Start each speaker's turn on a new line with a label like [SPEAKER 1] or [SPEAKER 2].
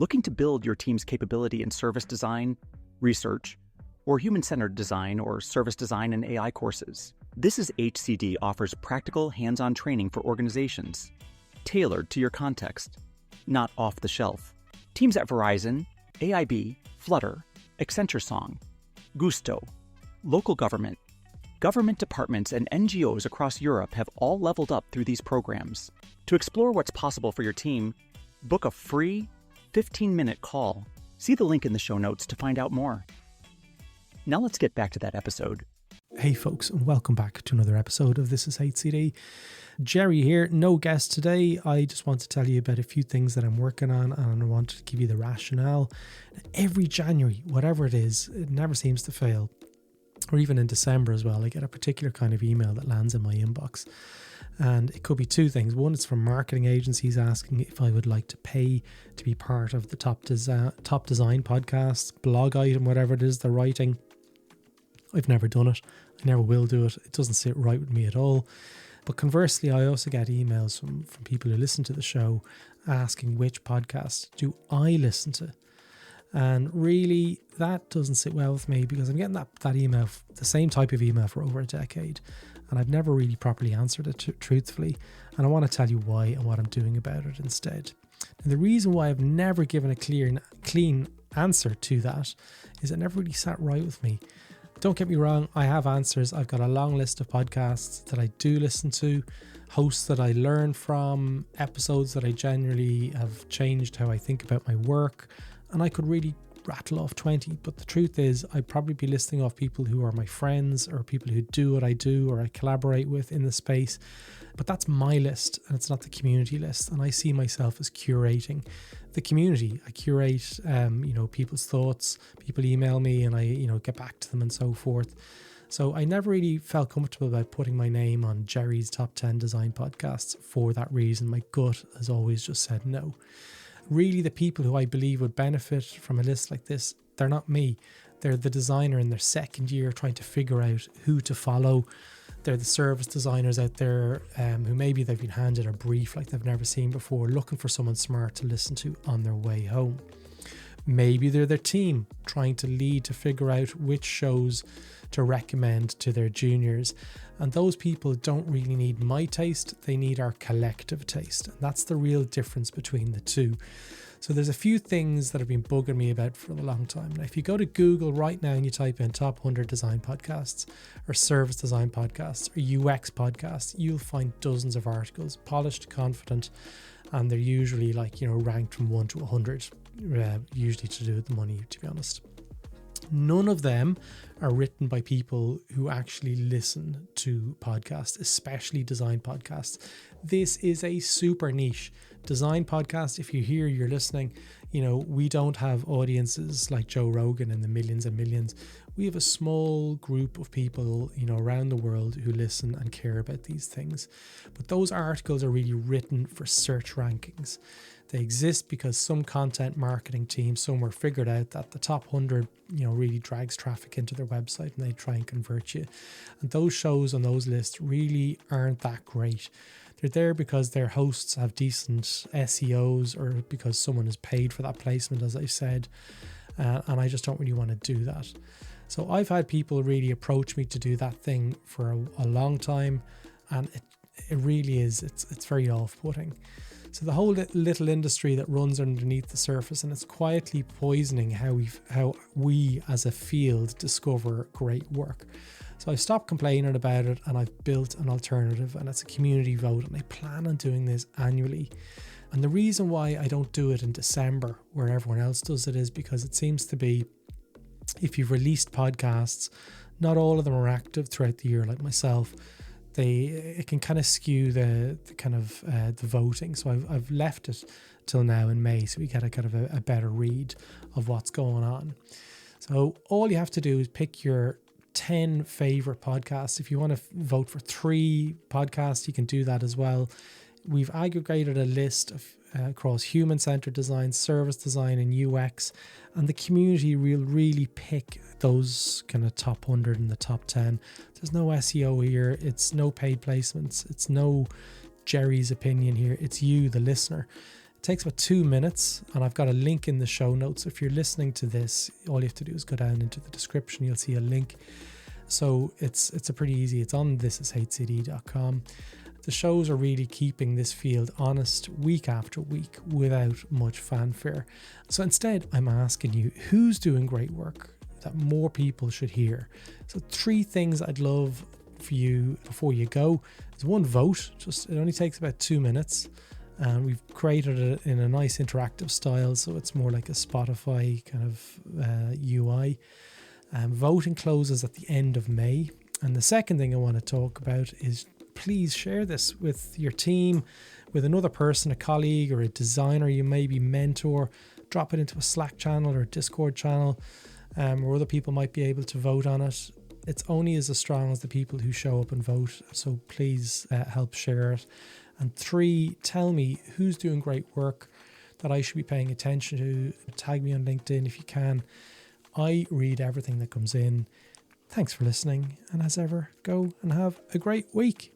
[SPEAKER 1] Looking to build your team's capability in service design, research, or human-centered design or service design and AI courses? This is HCD offers practical, hands-on training for organizations, tailored to your context, not off the shelf. Teams at Verizon, AIB, Flutter, AccentureSong, Gusto, local government, government departments, and NGOs across Europe have all leveled up through these programs. To explore what's possible for your team, book a free 15-minute call. See the link in the show notes to find out more. Now let's get back to that episode.
[SPEAKER 2] Hey folks, and welcome back to another episode of This is HCD. Jerry here, no guest today. I just want to tell you about a few things that I'm working on, and I want to give you the rationale. Every January, whatever it is, it never seems to fail, or even in December as well, I get a particular kind of email that lands in my inbox. And it could be two things. One, it's from marketing agencies asking if I would like to pay to be part of the Top Design podcast, blog item, whatever it is they're writing. I've never done it. I never will do it. It doesn't sit right with me at all. But conversely, I also get emails from people who listen to the show asking which podcast do I listen to. And really, that doesn't sit well with me because I'm getting that email, the same type of email for over a decade. And I've never really properly answered it truthfully. And I want to tell you why and what I'm doing about it instead. And the reason why I've never given a clean answer to that is it never really sat right with me. Don't get me wrong, I have answers. I've got a long list of podcasts that I do listen to, hosts that I learn from, episodes that I generally have changed how I think about my work, and I could really rattle off 20. But the truth is, I'd probably be listing off people who are my friends or people who do what I do or I collaborate with in the space. But that's my list, and it's not the community list. And I see myself as curating the community. I curate, people's thoughts. People email me, and I, get back to them and so forth. So I never really felt comfortable about putting my name on Jerry's Top 10 Design Podcasts for that reason. My gut has always just said no. Really, the people who I believe would benefit from a list like this, they're not me. They're the designer in their second year trying to figure out who to follow. They're the service designers out there who maybe they've been handed a brief like they've never seen before, looking for someone smart to listen to on their way home. Maybe they're their team trying to lead to figure out which shows to recommend to their juniors. And those people don't really need my taste, they need our collective taste. And that's the real difference between the two. So there's a few things that have been bugging me about for a long time. Now, if you go to Google right now and you type in top 100 design podcasts or service design podcasts or UX podcasts, you'll find dozens of articles, polished, confident, and they're usually ranked from 1 to 100, usually to do with the money, to be honest. None of them are written by people who actually listen to podcasts, especially design podcasts. This is a super niche design podcast. If you're here, you're listening, we don't have audiences like Joe Rogan in the millions and millions. We have a small group of people, around the world who listen and care about these things. But those articles are really written for search rankings. They exist because some content marketing team somewhere figured out that the top 100, really drags traffic into their website and they try and convert you. And those shows on those lists really aren't that great. They're there because their hosts have decent SEOs or because someone is paid for that placement, as I've said. And I just don't really want to do that. So I've had people really approach me to do that thing for a long time. And it really is, it's very off-putting. So the whole little industry that runs underneath the surface, and it's quietly poisoning how we as a field discover great work. So I've stopped complaining about it and I've built an alternative, and it's a community vote, and I plan on doing this annually. And the reason why I don't do it in December where everyone else does it is because it seems to be, if you've released podcasts, not all of them are active throughout the year like myself. It can kind of skew the voting. So I've left it till now in May, so we get a kind of a better read of what's going on. So all you have to do is pick your 10 favorite podcasts. If you want to vote for 3 podcasts, you can do that as well. We've aggregated a list of across human-centered design, service design, and UX, and the community will really pick those kind of top 100 and the top 10. There's no SEO here. It's no paid placements. It's no Jerry's opinion here. It's you, the listener. It takes about 2 minutes, and I've got a link in the show notes. If you're listening to this, all you have to do is go down into the description. You'll see a link. So it's a pretty easy. It's on thisishcd.com. The shows are really keeping this field honest week after week without much fanfare. So instead, I'm asking you, who's doing great work that more people should hear? So 3 things I'd love for you before you go is 1, vote. It only takes about 2 minutes. And we've created it in a nice interactive style, so it's more like a Spotify kind of UI. Voting closes at the end of May. And the second thing I want to talk about is please share this with your team, with another person, a colleague or a designer you maybe mentor. Drop it into a Slack channel or a Discord channel where other people might be able to vote on it. It's only as strong as the people who show up and vote, so please help share it. And 3, tell me who's doing great work that I should be paying attention to. Tag me on LinkedIn if you can. I read everything that comes in. Thanks for listening, and as ever, go and have a great week.